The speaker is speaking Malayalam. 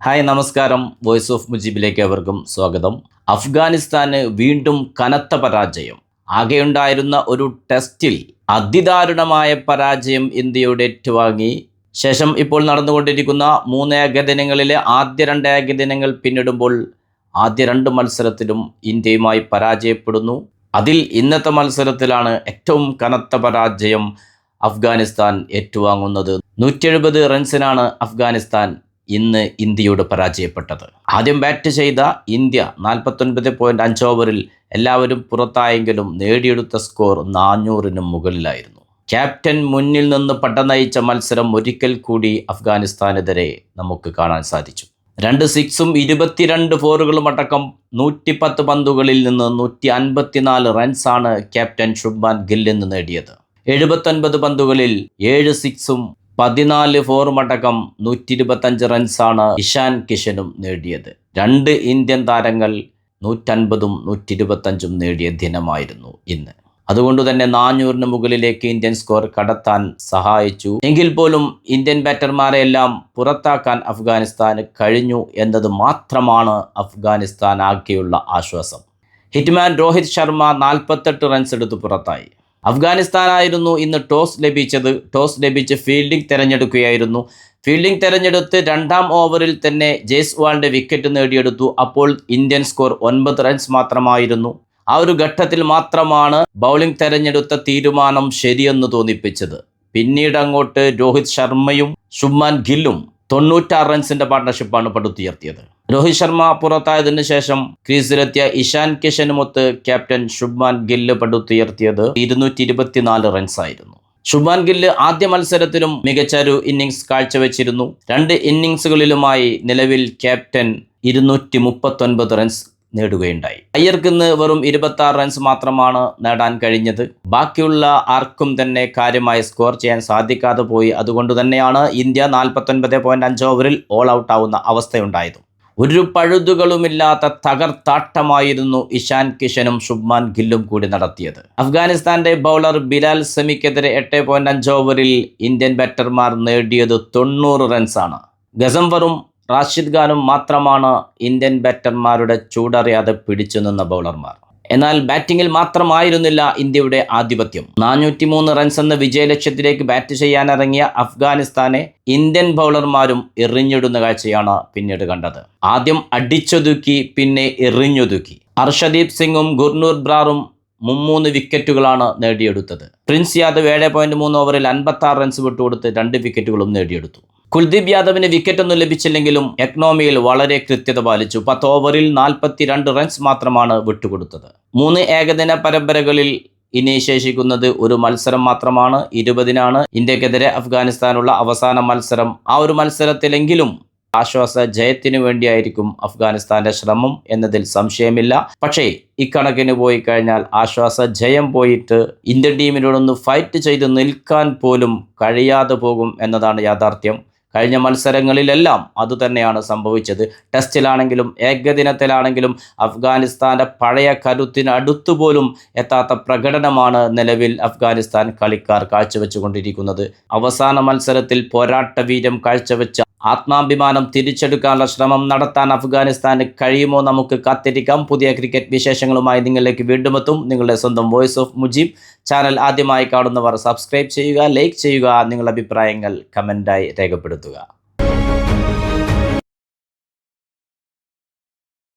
ഹായ് നമസ്കാരം. വോയിസ് ഓഫ് മുജീബിലേക്ക് അവർക്കും സ്വാഗതം. അഫ്ഗാനിസ്ഥാന് വീണ്ടും കനത്ത പരാജയം. ആകെയുണ്ടായിരുന്ന ഒരു ടെസ്റ്റിൽ അതിദാരുണമായ പരാജയം ഇന്ത്യയുടെ ഏറ്റുവാങ്ങി. ശേഷം ഇപ്പോൾ നടന്നുകൊണ്ടിരിക്കുന്ന 3 ഏകദിനങ്ങളിലെ ആദ്യ 2 ഏകദിനങ്ങൾ പിന്നിടുമ്പോൾ ആദ്യ 2 മത്സരത്തിലും ഇന്ത്യയുമായി പരാജയപ്പെടുന്നു. അതിൽ ഇന്നത്തെ മത്സരത്തിലാണ് ഏറ്റവും കനത്ത പരാജയം അഫ്ഗാനിസ്ഥാൻ ഏറ്റുവാങ്ങുന്നത്. 170 റൺസിനാണ് അഫ്ഗാനിസ്ഥാൻ ഇന്ന് ഇന്ത്യയോട് പരാജയപ്പെട്ടത്. ആദ്യം ബാറ്റ് ചെയ്ത ഇന്ത്യ 49.5 ഓവറിൽ എല്ലാവരും പുറത്തായെങ്കിലും നേടിയെടുത്ത സ്കോർ 400-ന് മുകളിലായിരുന്നു. ക്യാപ്റ്റൻ മുന്നിൽ നിന്ന് പടനയിച്ച മത്സരം ഒരിക്കൽ കൂടി അഫ്ഗാനിസ്ഥാനെതിരെ നമുക്ക് കാണാൻ സാധിച്ചു. 2 സിക്സും 22 ഫോറുകളും അടക്കം 110 പന്തുകളിൽ നിന്ന് 154 റൺസാണ് ക്യാപ്റ്റൻ ശുഭ്മാൻ ഗിൽ ഇന്ന് നേടിയത്. 79 പന്തുകളിൽ 7 സിക്സും 14 ഫോറുമടക്കം 125 റൺസാണ് ഇഷാൻ കിഷനും നേടിയത്. 2 ഇന്ത്യൻ താരങ്ങൾ 150ഉം 125ഉം നേടിയ ദിനമായിരുന്നു ഇന്ന്. അതുകൊണ്ട് തന്നെ 400-ന് മുകളിലേക്ക് ഇന്ത്യൻ സ്കോർ കടത്താൻ സഹായിച്ചു. എങ്കിൽ പോലും ഇന്ത്യൻ ബാറ്റർമാരെയെല്ലാം പുറത്താക്കാൻ അഫ്ഗാനിസ്ഥാന് കഴിഞ്ഞു എന്നത് മാത്രമാണ് അഫ്ഗാനിസ്ഥാൻ ആകെയുള്ള ആശ്വാസം. ഹിറ്റ്മാൻ രോഹിത് ശർമ്മ 48 റൺസ് എടുത്ത് പുറത്തായി. അഫ്ഗാനിസ്ഥാനായിരുന്നു ഇന്ന് ടോസ് ലഭിച്ചത്. ടോസ് ലഭിച്ച് ഫീൽഡിംഗ് തിരഞ്ഞെടുക്കുകയായിരുന്നു. ഫീൽഡിംഗ് തിരഞ്ഞെടുത്ത് 2-ാം ഓവറിൽ തന്നെ ജയ്സ്വാളിൻ്റെ വിക്കറ്റ് നേടിയെടുത്തു. അപ്പോൾ ഇന്ത്യൻ സ്കോർ 9 റൺസ് മാത്രമായിരുന്നു. ആ ഒരു ഘട്ടത്തിൽ മാത്രമാണ് ബൗളിംഗ് തിരഞ്ഞെടുത്ത തീരുമാനം ശരിയെന്ന് തോന്നിപ്പിച്ചത്. പിന്നീട് അങ്ങോട്ട് രോഹിത് ശർമ്മയും ശുഭ്മാൻ ഗില്ലും 96 റൺസിൻ്റെ പാർട്ണർഷിപ്പാണ് പടുത്തുയർത്തിയത്. രോഹിത് ശർമ്മ പുറത്തായതിനു ശേഷം ക്രീസിലെത്തിയ ഇഷാൻ കിഷനുമൊത്ത് ക്യാപ്റ്റൻ ശുഭ്മാൻ ഗില്ല് പടുത്തുയർത്തിയത് 224 റൺസായിരുന്നു. ശുഭ്മാൻ ഗില്ല് ആദ്യ മത്സരത്തിലും മികച്ചൊരു ഇന്നിംഗ്സ് കാഴ്ചവെച്ചിരുന്നു. 2 ഇന്നിംഗ്സുകളിലുമായി നിലവിൽ ക്യാപ്റ്റൻ 239 റൺസ് നേടുകയുണ്ടായി. അയ്യർക്ക് ഇന്ന് വെറും 26 റൺസ് മാത്രമാണ് നേടാൻ കഴിഞ്ഞത്. ബാക്കിയുള്ള ആർക്കും തന്നെ കാര്യമായി സ്കോർ ചെയ്യാൻ സാധിക്കാതെ പോയി. അതുകൊണ്ട് തന്നെയാണ് ഇന്ത്യ 49.5 ഓവറിൽ ഓൾ ഔട്ട് ആവുന്ന അവസ്ഥയുണ്ടായത്. ഒരു പഴുതുകളുമില്ലാത്ത തകർത്താട്ടമായിരുന്നു ഇഷാൻ കിഷനും ശുഭ്മാൻ ഗില്ലും കൂടി നടത്തിയത്. അഫ്ഗാനിസ്ഥാന്റെ ബൗളർ ബിലാൽ സെമിക്കെതിരെ 8.5 ഓവറിൽ ഇന്ത്യൻ ബാറ്റർമാർ നേടിയത് 90 റൺസാണ്. ഗസംവറും റാഷിദ് ഖാനും മാത്രമാണ് ഇന്ത്യൻ ബാറ്റർമാരുടെ ചൂടറിയാതെ പിടിച്ചു നിന്ന ബൗളർമാർ. എന്നാൽ ബാറ്റിങ്ങിൽ മാത്രമായിരുന്നില്ല ഇന്ത്യയുടെ ആധിപത്യം. 403 റൺസ് എന്ന വിജയലക്ഷ്യത്തിലേക്ക് ബാറ്റ് ചെയ്യാനിറങ്ങിയ അഫ്ഗാനിസ്ഥാനെ ഇന്ത്യൻ ബൗളർമാരും എറിഞ്ഞിടുന്ന കാഴ്ചയാണ് പിന്നീട് കണ്ടത്. ആദ്യം അടിച്ചൊതുക്കി, പിന്നെ എറിഞ്ഞൊതുക്കി. ഹർഷദീപ് സിംഗും ഗുർനൂർ ബ്രാറും 3 വിക്കറ്റുകളാണ് നേടിയെടുത്തത്. പ്രിൻസ് യാദവ് 7.3 ഓവറിൽ 56 റൺസ് വിട്ടുകൊടുത്ത് 2 വിക്കറ്റുകളും നേടിയെടുത്തു. കുൽദീപ് യാദവിന് വിക്കറ്റൊന്നും ലഭിച്ചില്ലെങ്കിലും എക്കണോമിയിൽ വളരെ കൃത്യത പാലിച്ചു. 10 ഓവറിൽ 42 റൺസ് മാത്രമാണ് വിട്ടുകൊടുത്തത്. 3 ഏകദിന പരമ്പരകളിൽ ഇനി ശേഷിക്കുന്നത് ഒരു മത്സരം മാത്രമാണ്. 20-നാണ് ഇന്ത്യക്കെതിരെ അഫ്ഗാനിസ്ഥാനുള്ള അവസാന മത്സരം. ആ ഒരു മത്സരത്തിലെങ്കിലും ആശ്വാസ ജയത്തിനു വേണ്ടിയായിരിക്കും അഫ്ഗാനിസ്ഥാന്റെ ശ്രമം എന്നതിൽ സംശയമില്ല. പക്ഷേ ഇക്കണക്കിന് പോയി കഴിഞ്ഞാൽ ആശ്വാസ ജയം പോയിട്ട് ഇന്ത്യൻ ടീമിനോടൊന്ന് ഫൈറ്റ് ചെയ്ത് നിൽക്കാൻ പോലും കഴിയാതെ പോകും എന്നതാണ് യാഥാർത്ഥ്യം. കഴിഞ്ഞ മത്സരങ്ങളിലെല്ലാം അതുതന്നെയാണ് സംഭവിച്ചത്. ടെസ്റ്റിലാണെങ്കിലും ഏകദിനത്തിലാണെങ്കിലും അഫ്ഗാനിസ്ഥാൻ്റെ പഴയ കരുത്തിന് അടുത്തുപോലും എത്താത്ത പ്രകടനമാണ് നിലവിൽ അഫ്ഗാനിസ്ഥാൻ കളിക്കാർ കാഴ്ചവെച്ചുകൊണ്ടിരിക്കുന്നത്. അവസാന മത്സരത്തിൽ പോരാട്ട വീര്യം കാഴ്ചവെച്ച ആത്മാഭിമാനം തിരിച്ചെടുക്കാനുള്ള ശ്രമം നടത്താൻ അഫ്ഗാനിസ്ഥാന് കഴിയുമോ? നമുക്ക് കാത്തിരിക്കാം. പുതിയ ക്രിക്കറ്റ് വിശേഷങ്ങളുമായി നിങ്ങളിലേക്ക് വീണ്ടും എത്തും. നിങ്ങളുടെ സ്വന്തം വോയിസ് ഓഫ് മുജീബ്. ചാനൽ ആദ്യമായി കാണുന്നവർ സബ്സ്ക്രൈബ് ചെയ്യുക, ലൈക്ക് ചെയ്യുക, നിങ്ങളുടെ അഭിപ്രായങ്ങൾ കമൻ്റായി രേഖപ്പെടുത്തുക.